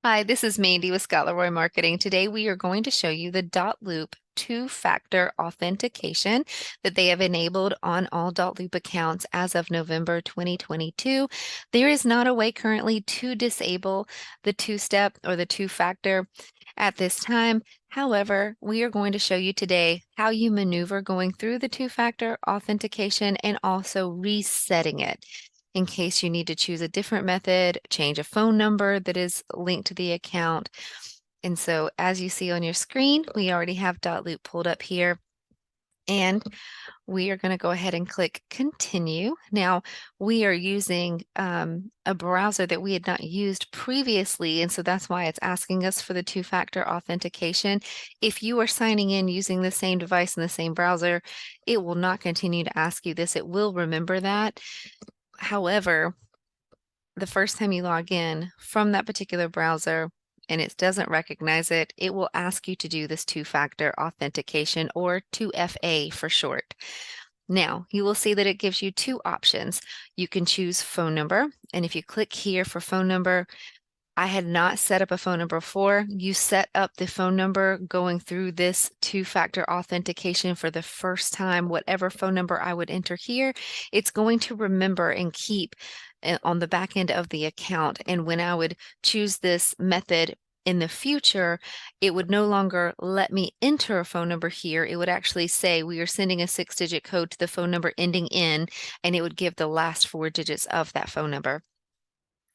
Hi, this is Mandy with Scott Leroy Marketing. Today we are going to show you the Dotloop two-factor authentication that they have enabled on all Dotloop accounts as of November 2022. There is not a way currently to disable the two-step or the two-factor at this time. However, we are going to show you today how you maneuver going through the two-factor authentication and also resetting it in case you need to choose a different method, change a phone number that is linked to the account. And so as you see on your screen, we already have Dotloop pulled up here. And we are going to go ahead and click continue. Now we are using a browser that we had not used previously, and so that's why it's asking us for the two-factor authentication. If you are signing in using the same device in the same browser, it will not continue to ask you this. It will remember that. However, the first time you log in from that particular browser and it doesn't recognize it, it will ask you to do this two-factor authentication, or 2FA for short. Now, you will see that it gives you two options. You can choose phone number, and if you click here for phone number, I had not set up a phone number before. You set up the phone number going through this two-factor authentication for the first time. Whatever phone number I would enter here, it's going to remember and keep on the back end of the account. And when I would choose this method in the future, it would no longer let me enter a phone number here. It would actually say we are sending a 6-digit code to the phone number ending in, and it would give the last 4 digits of that phone number.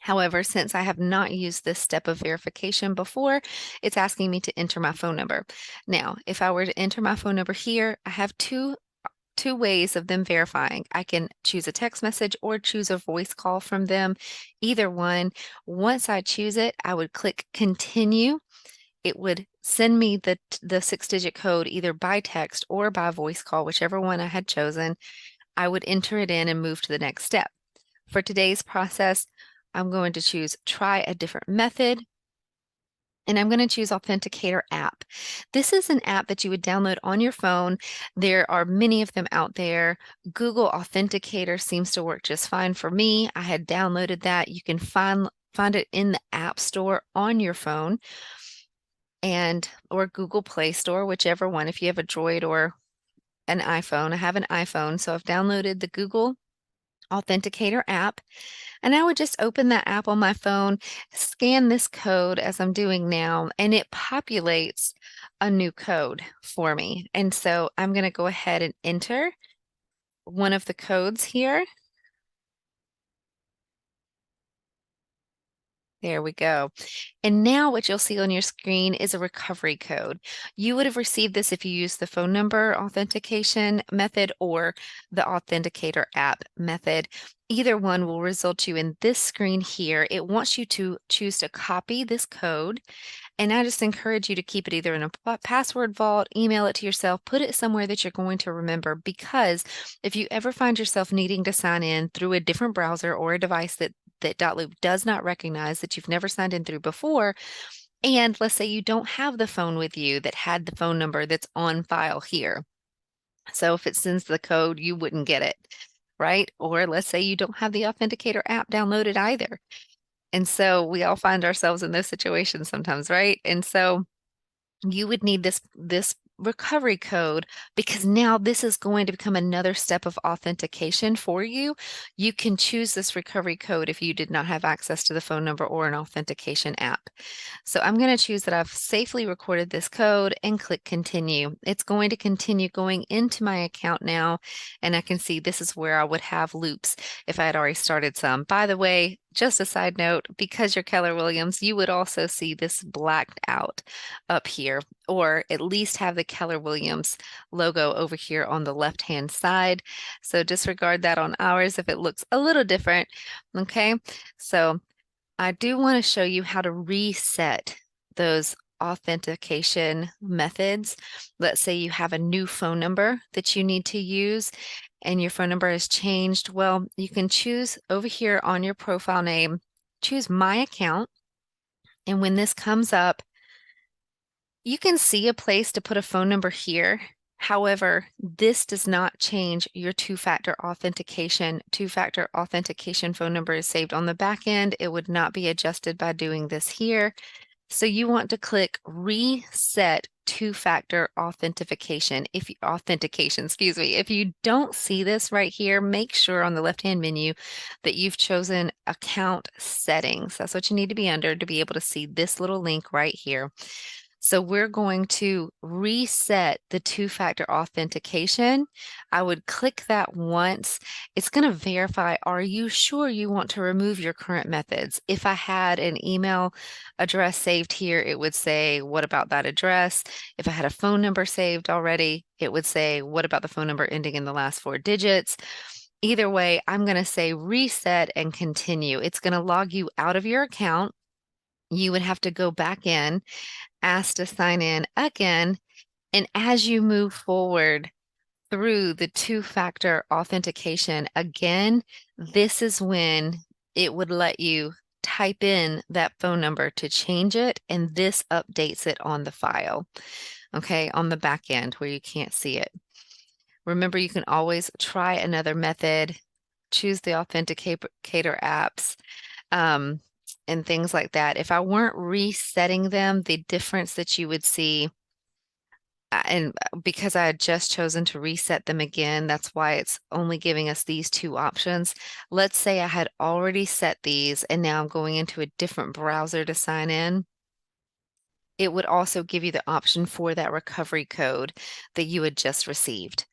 However, since I have not used this step of verification before, it's asking me to enter my phone number. Now, if I were to enter my phone number here, I have two ways of them verifying. I can choose a text message or choose a voice call from them, either one. Once I choose it, I would click continue. It would send me the 6-digit code either by text or by voice call, whichever one I had chosen. I would enter it in and move to the next step. For today's process, I'm going to choose try a different method, and I'm going to choose Authenticator app. This is an app that you would download on your phone. There are many of them out there. Google Authenticator seems to work just fine for me. I had downloaded that. You can find it in the App Store on your phone, or Google Play Store, whichever one, if you have a Droid or an iPhone. I have an iPhone, so I've downloaded the Google Authenticator app. And I would just open that app on my phone, scan this code as I'm doing now, and it populates a new code for me. And so I'm going to go ahead and enter one of the codes here. There we go. And now what you'll see on your screen is a recovery code. You would have received this if you used the phone number authentication method or the Authenticator app method. Either one will result you in this screen here. It wants you to choose to copy this code, and I just encourage you to keep it either in a password vault, email it to yourself, put it somewhere that you're going to remember, because if you ever find yourself needing to sign in through a different browser or a device that Dotloop does not recognize, that you've never signed in through before, and let's say you don't have the phone with you that had the phone number that's on file here. So if it sends the code, you wouldn't get it, right? Or let's say you don't have the Authenticator app downloaded either. And so we all find ourselves in those situations sometimes, right? And so you would need this recovery code, because now this is going to become another step of authentication for you. You can choose this recovery code if you did not have access to the phone number or an authentication app. So I'm going to choose that I've safely recorded this code and click continue. It's going to continue going into my account now, and I can see this is where I would have loops if I had already started some. By the way, just a side note, because you're Keller Williams, you would also see this blacked out up here, or at least have the Keller Williams logo over here on the left-hand side. So disregard that on ours if it looks a little different. Okay, so I do want to show you how to reset those authentication methods. Let's say you have a new phone number that you need to use and your phone number has changed. Well, you can choose over here on your profile name, choose my account. And when this comes up, you can see a place to put a phone number here. However, this does not change your two-factor authentication. Two-factor authentication phone number is saved on the back end. It would not be adjusted by doing this here. So you want to click Reset Two-Factor Authentication. Excuse me. If you don't see this right here, make sure on the left-hand menu that you've chosen Account Settings. That's what you need to be under to be able to see this little link right here. So we're going to reset the two-factor authentication. I would click that once. It's going to verify, are you sure you want to remove your current methods? If I had an email address saved here, it would say, what about that address? If I had a phone number saved already, it would say, what about the phone number ending in the last 4 digits? Either way, I'm going to say reset and continue. It's going to log you out of your account. You would have to go back in, ask to sign in again, and as you move forward through the two-factor authentication, again, this is when it would let you type in that phone number to change it, and this updates it on the file, okay, on the back end where you can't see it. Remember, you can always try another method, choose the authenticator apps, and things like that. If I weren't resetting them, the difference that you would see, and because I had just chosen to reset them again, that's why it's only giving us these 2 options. Let's say I had already set these and now I'm going into a different browser to sign in. It would also give you the option for that recovery code that you had just received.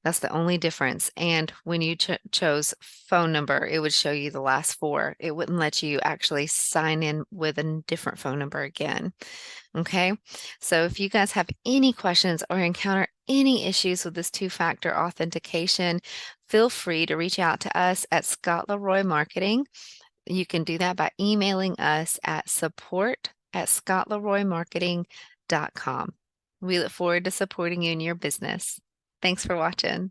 That's the only difference. And when you chose phone number, it would show you the last 4. It wouldn't let you actually sign in with a different phone number again. Okay, so if you guys have any questions or encounter any issues with this two-factor authentication, feel free to reach out to us at Scott Leroy Marketing. You can do that by emailing us at support@scottleroymarketing.com. We look forward to supporting you in your business. Thanks for watching.